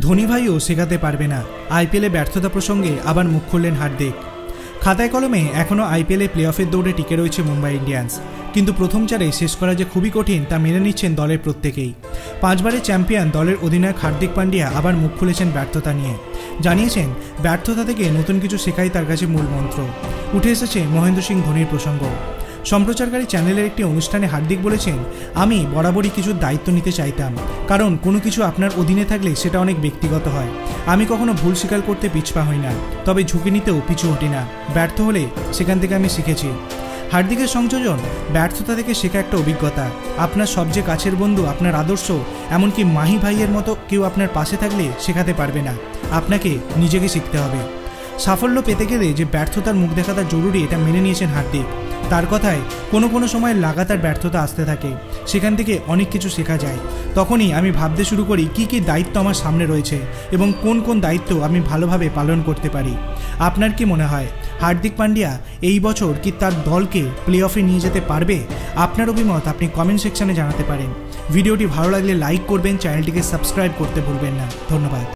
ধোনি ভাইও শেখাতে পারবে না। আইপিএলে ব্যর্থতা প্রসঙ্গে আবার মুখ খুললেন হার্দিক। খাতায় কলমে এখনও আইপিএলে প্লে অফের দৌড়ে টিকে রয়েছে মুম্বাই ইন্ডিয়ান্স, কিন্তু প্রথম চারে শেষ করা যে খুবই কঠিন তা মেনে নিচ্ছেন দলের প্রত্যেকেই। 5 বারের চ্যাম্পিয়ন দলের অধিনায়ক হার্দিক পান্ডিয়া আবার মুখ খুলেছেন ব্যর্থতা নিয়ে। জানিয়েছেন ব্যর্থতা থেকে নতুন কিছু শেখাই তার কাছে মূল মন্ত্র। উঠে এসেছে মহেন্দ্র সিং ধোনির প্রসঙ্গ। সম্প্রচারকারী চ্যানেলের একটি অনুষ্ঠানে হার্দিক বলেছেন, আমি বরাবরই কিছু দায়িত্ব নিতে চাইতাম, কারণ কোনো কিছু আপনার অধীনে থাকলে সেটা অনেক ব্যক্তিগত হয়। আমি কখনো ভুল স্বীকার করতে পিছপা হই না, তবে ঝুঁকি নিতেও পিছু হটি না। ব্যর্থ হলে সেখান থেকে আমি শিখেছি। হার্দিকের সংযোজন, ব্যর্থতা থেকে শেখা একটা অভিজ্ঞতা। আপনার সবচেয়ে কাছের বন্ধু, আপনার আদর্শ, এমনকি মাহি ভাইয়ের মতো কেউ আপনার পাশে থাকলে শেখাতে পারবে না, আপনাকে নিজেকে শিখতে হবে। সাফল্য পেতে গেলে যে ব্যর্থতার মুখ দেখাটা জরুরি, এটা মেনে নিয়েছেন হার্দিক। তার কথায় কোনো সময় লাগাতার ব্যর্থতা আসতে থাকে, সেখান থেকে অনেক কিছু শেখা যায়। তখনই আমি ভাবতে শুরু করি কী দায়িত্ব আমার সামনে রয়েছে এবং কোন দায়িত্ব আমি ভালোভাবে পালন করতে পারি। আপনার কি মনে হয় হার্দিক পান্ডিয়া এই বছর কি তার দলকে প্লে অফে নিয়ে যেতে পারবে? আপনার অভিমত আপনি কমেন্ট সেকশনে জানাতে পারেন। ভিডিওটি ভালো লাগলে লাইক করবেন, চ্যানেলটিকে সাবস্ক্রাইব করতে ভুলবেন না। ধন্যবাদ।